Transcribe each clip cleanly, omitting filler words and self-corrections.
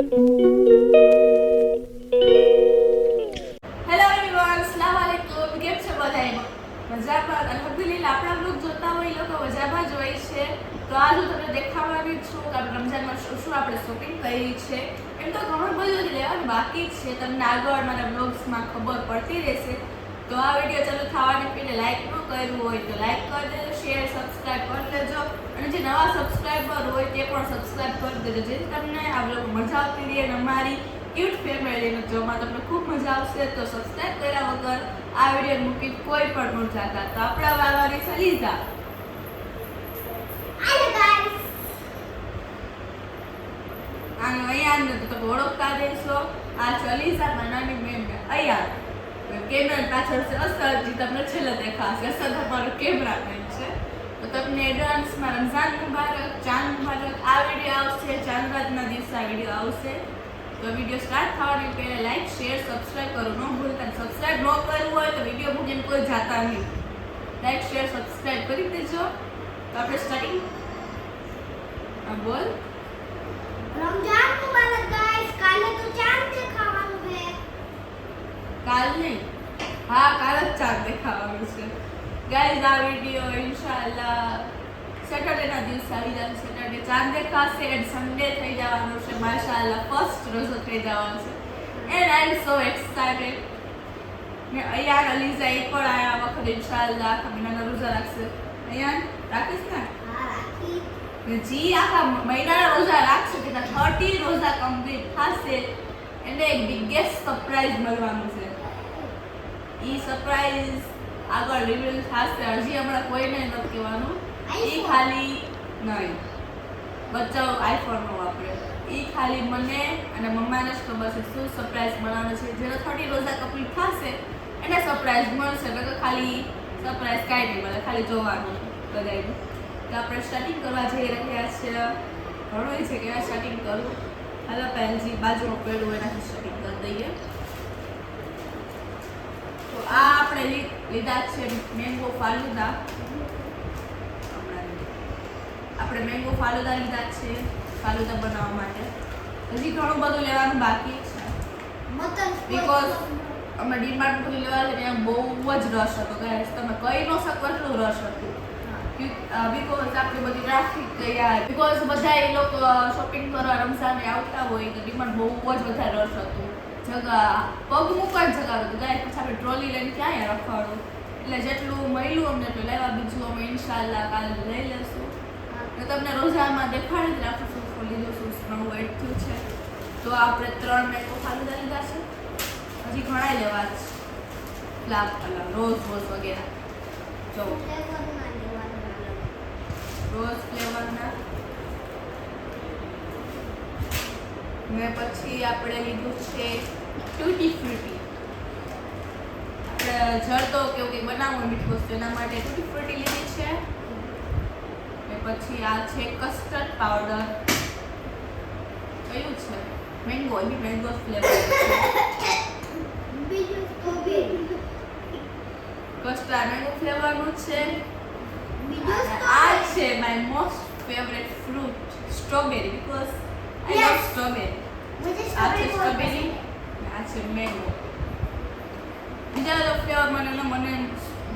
Hello everyone, અસ્સલામ વાલેકુમ. કેમ છો બધા? મજામાં? અલ્હમ્દુલિલ્લાહ. આપણા બ્લોગ જોતા હોય એ લોકો મજામાં જ હોય છે. તો આજ હું તમને દેખાડવાની છું કે આપણે રમઝાનમાં શું આપણે શોપિંગ કરી છે. એમ તો ઘણું બધું લેવાનું બાકી છે, તમને આગળ મારા બ્લોગ્સમાં ખબર પડતી રહેશે. તો આ વિડીયો ચાલુ થવાની પહેલા લાઈક ન કર્યું હોય તો લાઈક કરી દેજો, શેર સબસ્ક્રાઇબ કરી દેજો અને જે નવા સબસ્ક્રાઇબર હોય તે પણ સબસ્ક્રાઇબ કરી દેજો, જેથી તમને આ બ્લોગ મજા આવતી રહે અને અમારી ક્યુટ ફેમિલીને જોવામાં તમને ખૂબ મજા આવશે. તો સબસ્ક્રાઇબ કર્યા વગર આ વિડીયો મૂકી કોઈ પણ ન જાતા. તો આપણા વાળવાની સલીઝા આનો અહીંયા તો તમે ઓળખતા દેશો. આ સલીઝા નાની બેન અહીંયા કેમેરા પાછળ છે અસર, જે તમને છેલ્લે દેખાશે. અસર તમારો કેમેરામેન છે. તો તમને એડવાન્સમાં રમઝાન મુબારક, ચાંદ મુબારક. આ વિડીયો આવશે ચાંદરાતના દિવસે આ વિડીયો આવશે. તો વિડીયો સ્ટાર્ટ થવાની પહેલા લાઈક શેર સબસ્ક્રાઇબ કરો ન ભૂલતા. સબસ્ક્રાઇબ ન કરવું હોય તો વિડીયો મૂકીને કોઈ જાતા નહીં. લાઈક શેર સબસ્ક્રાઇબ કરી દેજો. તો આપણે સ્ટાર્ટિંગ બોલ. रमजान मुबारक गाइस, काले तो चांद देखाવાનું છે. કાલ નહીં, હા કાલ જ ચાંદ દેખાવાનું છે ગાઈઝ. આ વિડીયો ઇન્શાઅલ્લાહ સેટરડેના દિવસે આવી જશે. સેટરડે ચાંદ દેખાશે એન્ડ સન્ડે થઈ જવાનું છે. માશાઅલ્લાહ ફર્સ્ટ રોઝો થઈ જવાનો છે and I M so excited. ને અહીંયા અલીઝા એ પણ આ વખત ઇન્શાઅલ્લાહ આખા મહિનાના રોઝા રાખશે. અહીંયા રાખીશ ને? હા રાખી. જી આખા મહિનાના રોઝા રાખશે કે 30 રોઝા કમ્પ્લીટ થશે એટલે એક બિગેસ્ટ સરપ્રાઈઝ મળવાનું છે. ઈ સરપ્રાઈઝ આગળ રિવીલ થશે. હજી હમણાં કોઈને નથી કહેવાનું. ઈ ખાલી નહીં બચ્ચાઓ આઈફોન નો વાપરે. ઈ ખાલી મને અને મમ્માને જ ખબર છે શું સરપ્રાઈઝ મળવાનું છે. જેનો 30 રોઝા કમ્પ્લીટ થશે એને સરપ્રાઈઝ મળશે. એટલે ખાલી સરપ્રાઈઝ કાંઈ નહીં મળે, ખાલી જોવાનું બધાને. તો આપણે સ્ટાર્ટિંગ કરવા જઈ રહ્યા છીએ. ઘણું છે કે સ્ટાર્ટિંગ કરું. હાલો પહેલજી બાજુમાં પેડું એનાથી સ્ટાર્ટિંગ કરી દઈએ. તો આ આપણે લીધા છે મેંગો ફાલુદા. આપણે મેંગો ફાલુદા લીધા છે ફાલુદા બનાવવા માટે. હજી ઘણું બધું લેવાનું બાકી છે બીકોઝ અમે ડીમાર્ટ બધું લેવા છે ત્યાં બહુ જ રશ હતો ગાઈસ. તમે કહી ન શકો એટલું રશ હતું. બીકોઝ આપણી બધી ટ્રાફિક તૈયાર, બીકોઝ બધા એ લોકો શોપિંગ કરવા રમઝાને આવતા હોય તો ડીમાર્ટ બહુ જ વધારે રશ હતું. જગા પગ મૂકવા જ જગા હતું ગાઈસ. પછી આપણે ટ્રોલી લઈને ક્યાં રખવાનું, એટલે જેટલું મળ્યું અમને એટલું લેવા. બીજું અમે ઇન્શાઅલ્લાહ કાલે લઈ લેશું. તો તમને રોઝામાં દેખાડી જ રાખું છું શું લીધું, શું નવું એડ થયું છે. તો આપણે 3 મેંગો ફાલુદા લીધા છે. હજી ઘણા લેવા છે. ગુલાબ કલર, રોઝ વગેરે. જો રોઝ ફ્લેવરના. ને પછી આપણે લીધું છે ટૂટી ફ્રૂટી. આપણે જરદો કેવું કંઈક બનાવવું મીઠું વસ્તુ એના માટે ટૂટી ફ્રૂટી લીધી છે. ને પછી આ છે કસ્ટર્ડ પાવડર. કયું છે? મેંગો. એ બી મેંગો ફ્લેવર છે. બીજું સ્ટ્રોબેરી. કસ્ટર્ડ મેંગો ફ્લેવરનું છે. બીજું આ છે my most favourite fruit strawberry, because I love strawberry. મુझे આ છે स्ट्रॉबेरी સ્ટ્રોબેરી, આ છે મેંગો. બીજા બધા ફ્લેવર મને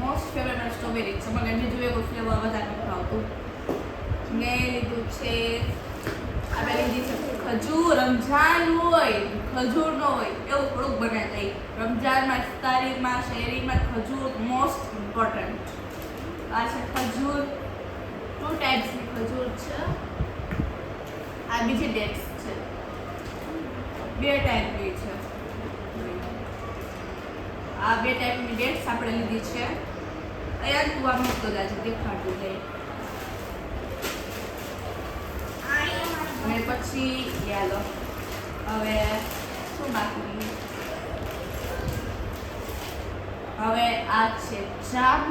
મોસ્ટ ફેવરેટ સ્ટ્રોબેરી છે. મને બીજું એક ફ્લેવર વધારે નથી ભાવતું. મેં લીધું છે આપણે લીધી છે ખજૂર. રમઝાન હોય ખજૂર ન હોય એવું થોડુંક બને કંઈ. રમઝાનમાં ઇફતારીમાં શેરીમાં ખજૂર મોસ્ટ ઇમ્પોર્ટન્ટ. આ છે ખજૂર. 2 ટાઈપ્સની ખજૂર છે. આ બીજી ડેટ્સ છે. 2 ટાઈપની છે. આ 2 ટાઈપની ડેટ્સ આપણે લીધી છે. અહીંયા તું આમ મૂકતો જાજે દેખાડતું જાય. અને પછી યાલો હવે શું બાકી? હવે આ છે જામ.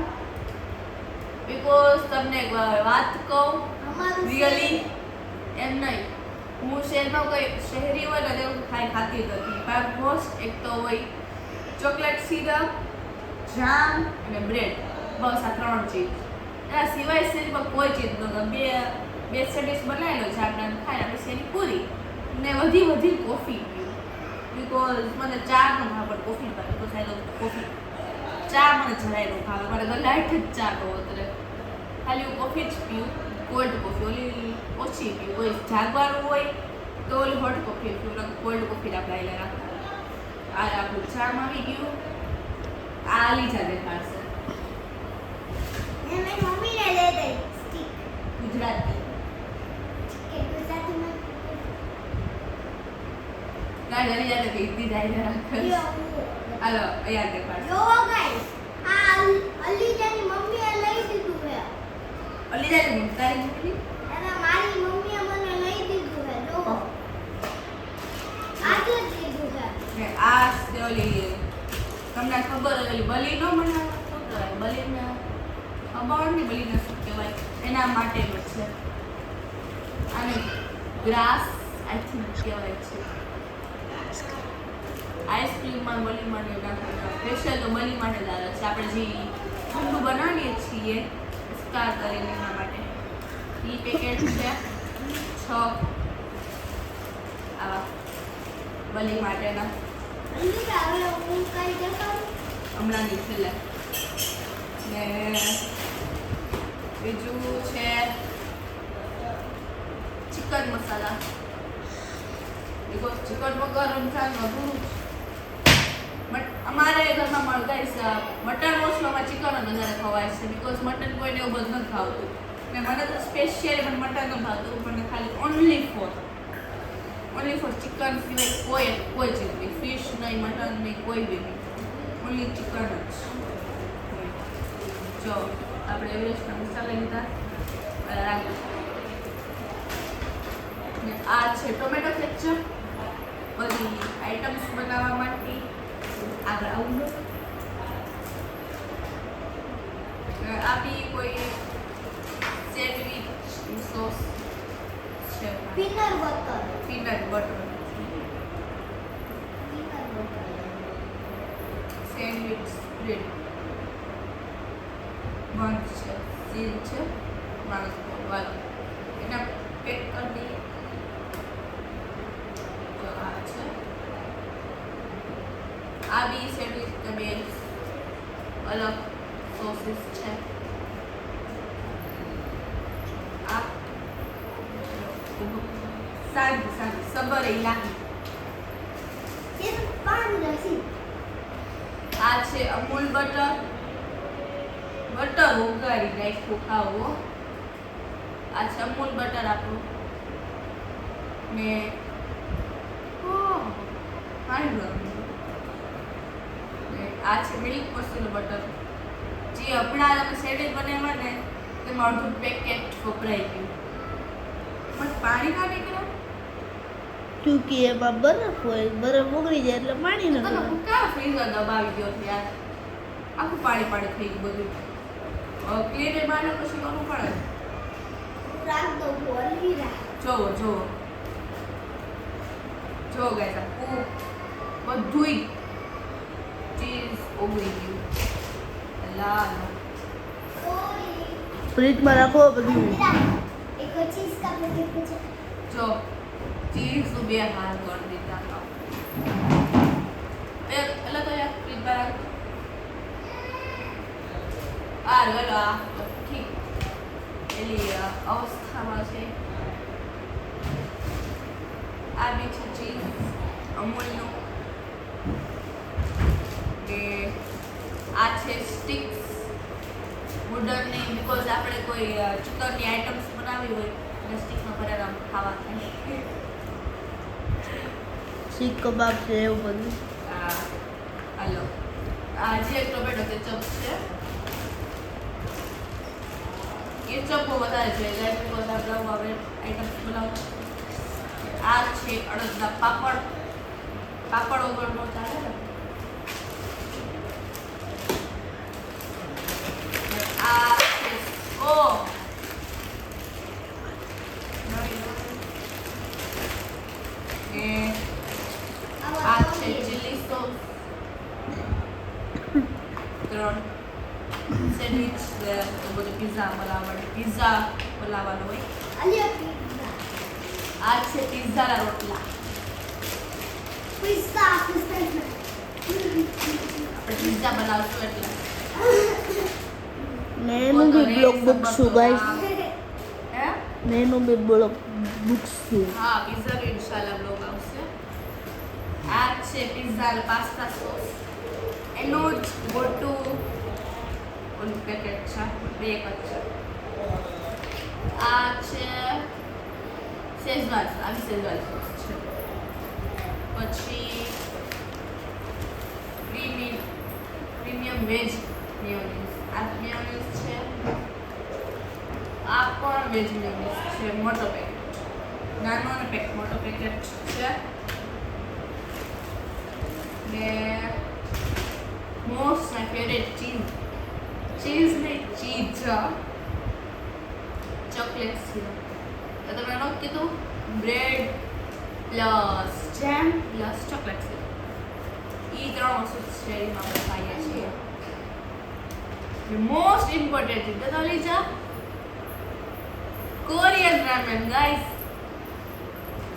બીકોઝ તમને એક વાત કહું, રિયલી એમ નહીં, હું શહેરમાં કોઈ શહેરી હોય ને એવું ખાતી નથી. પણ મોસ્ટ એક તો હોય ચોકલેટ સિરપ, જામ અને બ્રેડ. બસ આ 3 ચીજ. એના સિવાય શેરીમાં કોઈ ચીજ ન ગમે. બે સેન્ડવિચ બનાવેલો છે આપણે ખાઈ આપણે શેરી પૂરી. ને વધી કોફી પીવું બીકોઝ મને ચા ન ભાવે પણ કોફી ભાવે તો સાહેબ કોફી ચા મને જરાય ન ભાવે મારે ગલાટ જ ચા નો એટલે ખાલી હું કોફી જ પીવું કોલ્ડ કોફી ઓલી ઓછી પીવું કોઈ જાગવાનું હોય તો ઓલી હોટ કોફી પીવું કોલ્ડ કોફી આપણે એટલે રાખવા આ આપણું ચામાં આવી ગયું આ લીધા દેખાડશે મેં મમ્મીને લઈ દઈ સ્ટીક ગુજરાતી કે ગુજરાતીમાં ગાડી લઈ જાય કે હિન્દી જાય રાખે હાલો અહીંયા દેખાડશે જો ગાઈસ આ અલીજાની મમ્મીએ લઈ દીધું છે અલી જાય ને તારી મમ્મી અને મારી મમ્મીએ મને લઈ દીધું છે જો આજે જ લીધું છે ને આ છે ઓલી તમને ખબર હોય ઓલી બલીનો બનાવે શું કહેવાય બલીને ખબર નહીં બલીને શું કહેવાય એના માટેનું છે અને ગ્રાસ આઈ થિંક કહેવાય છે આઈસ્ક્રીમમાં બલીમાં ને સ્પેશિયલ તો બલી માટે જ આવે છે આપણે જે ઠંડુ બનાવીએ છીએ સ્કાર કરીને એના માટે એ પેકેટ છે 6 આવા બલી માટેના અલીજા હવે હું કઈ દેખાડું હમણાંની છેલ્લે ને બીજું છે ચિકન મસાલા બીકોઝ ચિકન વગર રમઝાન અધૂરું બટ અમારે ઘરમાં મળગાઈશ મટન ઓછવામાં ચિકન જ વધારે ખવાય છે બીકોઝ મટન કોઈને એવું બધું નથી ખાવતું ને મને તો સ્પેશિયલી પણ મટન ન ભાવતું મને ખાલી ઓનલી ફોર ચિકન સિવાય કોઈ ચીજ નહીં ફિશ નહીં મટન નહીં કોઈ બી નહીં ઓનલી ચિકન જ જો આપણે એવરેસ્ટના મસાલા લીધા ને આ છે ટોમેટો કેચઅપ બધી આઈટમ્સ બનાવવા માટે આગળ આવું આ બી કોઈ સેન્ડવિચ સોસ છે peanut butter peanut butter sandwich bread બંધ છે સીલ છે માણસ વાલો એના પેક કરી દઈએ તો આ છે આ બી સેન્ડવિચ બે અલગ સોસીસ છે આ સારી સબર ઇલાકી ये तो पान जैसी આ છે અમૂલ બટર ઓગાળી નાખ્યું ખાવો આ છે અમૂલ બટર આપણું ને પાણી ભરવાનું ને આ છે મિલ્ક મસાલો બટર જે હમણાં અમે સેન્ડવિચ બનાવ્યા ને તેમાં અડધું પેકેટ વપરાઈ ગયું પણ પાણી ના નીકળે ટૂંકી એમાં બરફ હોય બરફ ઓગળી જાય એટલે પાણી ન તો નીકળે. કા ફ્રીઝર દબાવી દો યાર આખું પાણી થઈ ગયું બધું ક્લીન બાને પછી કરવું પડે रात दो बोली रहा જોવો ગાઈસ આખું બધુંય ચીઝ ઓગળી ગયું લાલ कोई ફ્રીજમાં રાખો બધું. एक और चीज का पैकेट कुछ જો ચીઝ બે હાલ કરી દીધા હતા એટલે તો યાર ફ્રીજ બાર આ ગયો આ ઠીક એલી અવસ્થામાં છે આ બી છે ચીઝ અમૂલનું ને આ છે સ્ટિક્સ વુડનની બીકોઝ આપણે કોઈ ચિકનની આઈટમ્સ બનાવી હોય અને સ્ટિકમાં ભરેલા ખાવા થાય શીખ કબાબ છે એવું બધું. હાલો આ જે ટોમેટો કેચઅપ છે કેચઅપ બહુ વધારે છે લાઈક બીકોઝ આપણે હવે આઈટમ્સ બનાવતા આ છે અડદના પાપડ વગરનો ચાલે ને આ છે આ છે ચીલી સોસ 3 સેન્ડવિચ બધું પિઝા બનાવવાનો હોય अलिया पिज़्ज़ा આ છે પિઝાના રોટલા. પિસ્તા આપણે પિઝા બનાવશું એટલે मैं एनु भी ब्लॉग बुक छू गाइस હે मैं एनु भी ब्लॉग बुक छू હા પિઝા નો ઇન્શાલ્લાહ બ્લોગ આવશે. આ છે પિઝા અને પાસ્તા સોસ. એનું જ મોટું ઓલું પેકેટ છે, બે એક જ છે. આ છે શેઝવાન, આવી શેઝવાન સોસ છે. પછી પ્રીમિયમ વેજ મેયોનીઝ. આ મેયોનીઝ છે. આ પણ વેજ મેયોનીઝ છે, મોટો પેકેટ. નાનો અને મોટો પેકેટ છે. ને મોસ્ટ માય ફેવરેટ ચીઝ નહીં ચીઝ ચોકલેટ સિરપ. તો તમે એનો કીધું બ્રેડ પ્લસ જેમ પ્લસ ચોકલેટ સિરપ. એ ત્રણ વસ્તુ છે એમાં આપણે ખાઈએ છીએ. મોસ્ટ ઇમ્પોર્ટન્ટ ચીજ તો લીજા Korean ramen guys.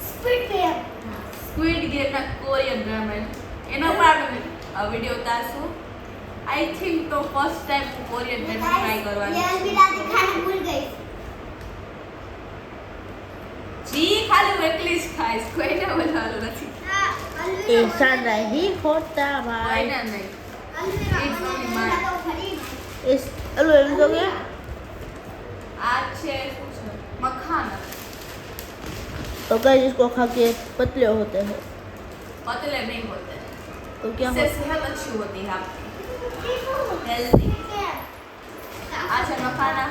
Squid game squid ગેમના કોરિયન રામેન એનો પણ વિડીયો ઉતારશું. આઈ થિંક તો ફર્સ્ટ ટાઈમ હું કોરિયન રામેન ટ્રાય કરવાની ये છું. अलविदा दिखाना भूल गई જી ખાલી હું એકલી જ ખાઈશ, કોઈને બોલાવવાનું નથી. हाँ ऐसा नहीं होता भाई કોઈને નહીં. अलविदा It's only मैंने mine. तो खरीद इस हेलो एनु तो क्या આ છે શું છે મખાના. तो गाइस इसको खा के पतले होते हैं पतले नहीं होते, तो क्या इससे होता सेहत अच्छी होती है आपकी, हेल्दी. આ છે મખાના.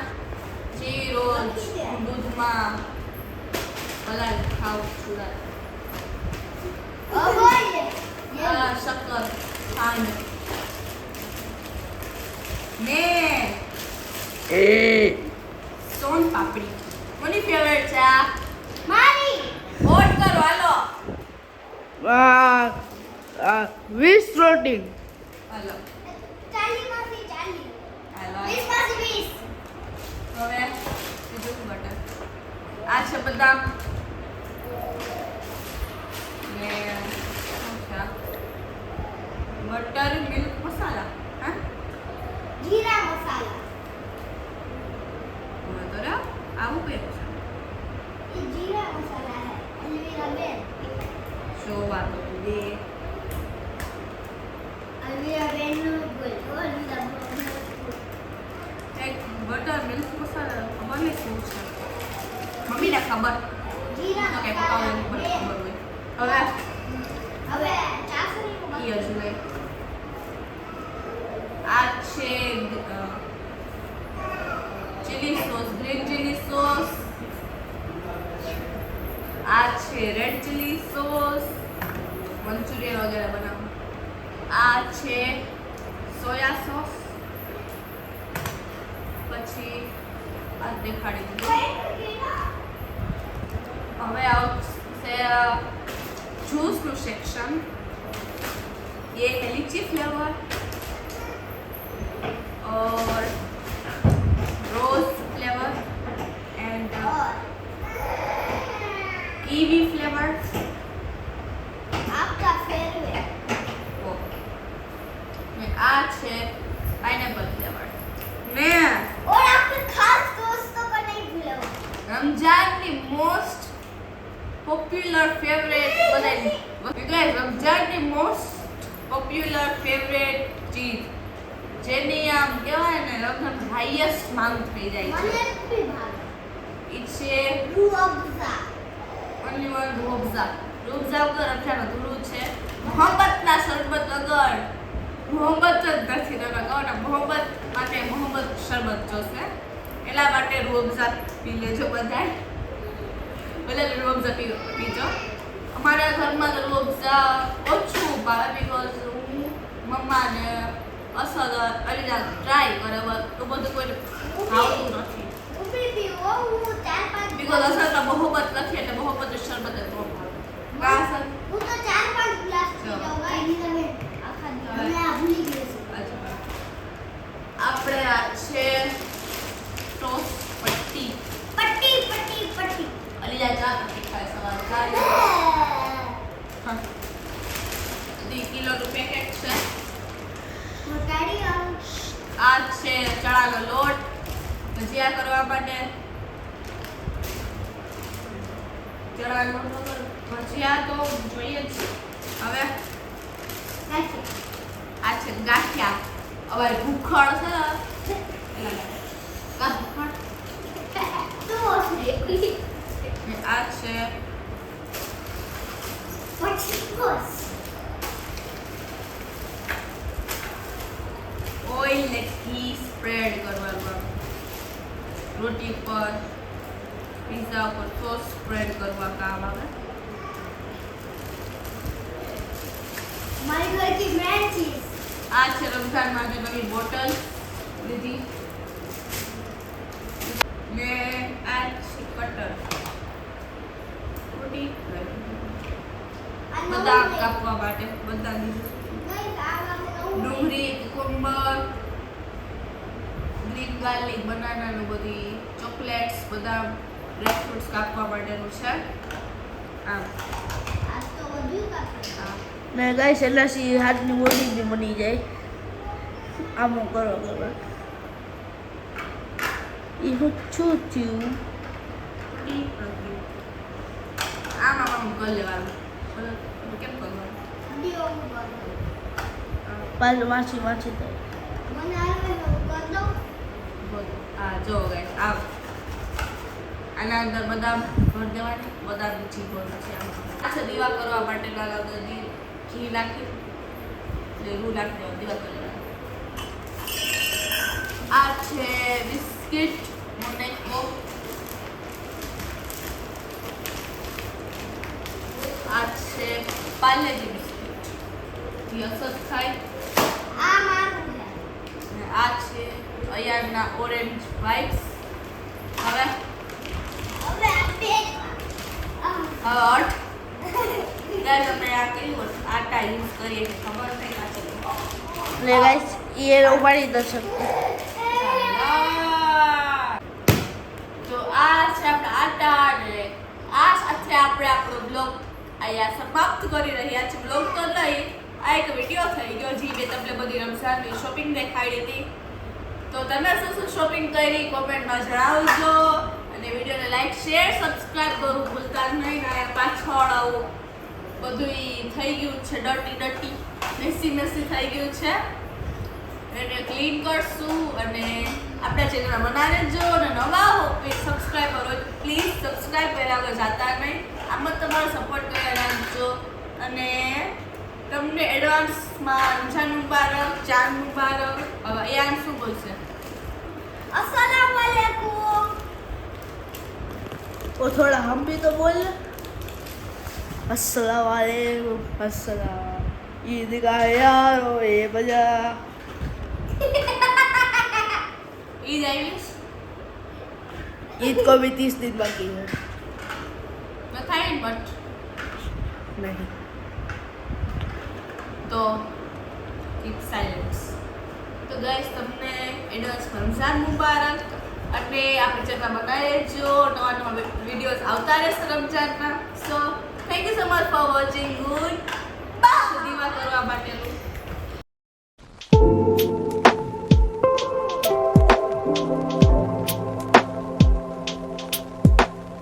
જી રોજ હું દૂધમાં પલાળી ખાઉં છું. આ શક્કર ખાંડ ને સોન પાપડી. કોની ફેવરેટ છે આ? मारी વોટ કરો હાલો. विश रोटी હાલો 40 मासी 40 હાલો 20 मासी 20 હવે બીજું બટર. આ છે બદામ ને શું છે આ? બટર મિલ્ક મસાલા. હા जीरा मसाला હવે તો રે આવું કઈ છે ये जीरा मसाला है अलविदा बेन જોવા તો દે. अलविदा बेन बोल अलविदा એક બટર મિલ્ક મસાલા ખબર નહીં શું છે, મમ્મીને ખબર. जीरा તો કઈ પકાવવાની મને ખબર હોય. હવે હવે ચાસણી ઈ હજુ લઈ. આ છે chilli sauce, green chilli sauce. આ છે રેડ ચીલી સોસ, મંચુરિયન વગેરે બનાવો. આ છે સોયા સોસ. પછી આ દેખાડી દીધું. હવે આવશે જૂસનું સેક્શન. ये है लीची फ्लेवर और rose flavour and kiwi flavour. आपका फेवरेट आ છે પાઇનેપલ ફ્લેવર. ને और आपके खास दोस्तों को नहीं भूलो રમજાનની મોસ્ટ પોપ્યુલર ફેવરેટ બનાવી. ગાઈસ રમજાનની મોસ્ટ પોપ્યુલર ફેવરેટ ચીજ જેની આમ કહેવાય ને રમજાન હાઈએસ્ટ માંગ થઈ જાય છે મને भी भाग ઈ છે रूह अफ़ज़ा ઓનલી વન રૂબઝા. રૂબઝા વગર રમજાન અધૂરું છે. મોહબ્બતના શરબત વગર મોહબ્બત જ નથી. તમે કહો ને મોહબ્બત માટે મોહબ્બત શરબત જોશે, એના માટે રૂબઝા પી લેજો બધાય. ભલે રૂબઝા પીજો. અમારા ઘરમાં તો રૂબઝા ઓછું ભાવે બીકોઝ હું મમ્મા ને અસદ અલીના ટ્રાય કરે તો બધું કોઈને ભાવતું નથી. ऊपरी भी वो 4-5 બીકોઝ અસદમાં મોહબ્બત નથી એટલે મોહબ્બત શરબત જ બહુ ભાવે. કા સર वो तो 4-5 गिलास पी चलो। जाऊंगा इधर में आखा दी मैं भूली गई આપણે આ છે ટોસ પટ્ટી. पट्टी पट्टी पट्टी અલીલા ચા પટ્ટી ખાય સવારે. કિલોનું પેકેટ છે. મોટાડી આ છે ચણાનો લોટ ભજીયા કરવા માટે. ચણાનો લોટ વગર ભજીયા તો જોઈએ જ. હવે આ છે ગાંઠિયા. હવે ભૂખડ છે ને એના તો આ છે પછી બસ ઓઇલ ને ઘી સ્પ્રેડ કરવાનું. રોટી પર પિઝા ઉપર સોસ સ્પ્રેડ કરવા કામ આવે. મારી ઘરથી મેન ચીઝ આ છે રમઝાન માટે નવી બોટલ લીધી ને આ છે કટર. રોટી બદામ કાપવા માટે બધા લીધું. ડુંગળી, કુકુંબર, ગ્રીન ગાર્લિક, બનાનાનું બધી ચોકલેટ્સ, બદામ, ડ્રાય ફ્રૂટ્સ કાપવા માટેનું છે. આમ આ તો બધું કાપે આમ. ને ગાઈસ એનાથી હાથની બોડી બી બની જાય. આમ કરો કરો ઈ હું છું થયું. આમ આમ આમ કરી લેવાનું. બરાબર? કેમ કરવાનું? વિડિયો ઉતારો પાછું વાંચી વાંચી થાય. મને આવે તો કર દો આ જો ગાઈસ આમ આના અંદર બદામ ભર દેવાના. બદામ ચીપો છે આમ. આ છે દીવા કરવા માટે લાલા દધી ઘી નાખી રૂ નાખી દેવા દીવા કરી લેવાના. આ છે બિસ્કિટ મોનેકો. આ છે પાર્લેજી બિસ્કિટ જે અસર થાય. આ મારું છે અને આ છે અયારના ઓરેન્જ વાઇટ્સ. હવે હવે આ બે હટ ગાઈસ અમે આ કયું આટા યુઝ કરીએ છીએ ખબર નહીં આ છે. ને ગાઈસ ઈ એને ઉપાડી ન શકતો. તો આ છે આપણા આટા અને આ સાથે આપણે આપણો બ્લોગ અહીંયા સમાપ્ત કરી રહ્યા છીએ. બ્લોગ તો નહીં, આ એક વિડીયો થઈ ગયો જી મેં તમને બધી રમઝાનની શોપિંગ દેખાડી હતી. તો તમે શું શું શોપિંગ કરી કોમેન્ટમાં જણાવજો અને વિડીયોને લાઈક શેર સબસ્ક્રાઇબ કરવું ભૂલતા નહીં. અને પાછળ આવું બધું થઈ ગયું છે ડર્ટી મેસી થઈ ગયું છે એને ક્લીન કરશું. અને આપણા ચેનલમાં બનાવી જો અને નવા હો કોઈ સબસ્ક્રાઈબર હોય પ્લીઝ સબસ્ક્રાઇબ કર્યા વગર જાતા નહીં. આમાં તમારો સપોર્ટ કર્યા રાખજો. અને તમને એડવાન્સમાં રમઝાન મુબારક, ચાંદ મુબારક. હવે યાન શું બોલશે? अस्सलाम वालेकुम वो थोड़ा हम भी तो बोल अस्सलाम वालेकुम. अस्सलाम ईद का यारो ये बजा. ईद आईविश ईद को भी 30 दिन बाकी है. થાય બટ नहीं તો કીપ સાયલેન્સ. તો ગાઈસ તમને એડવાન્સ રમઝાન મુબારક. અને આપણે ચેનલ બનાવી જો નવા નવા વિડીયોઝ આવતા રહેશે રમઝાનના. So thank you so much for watching. Goodbye. દીવા કરવા માટેનું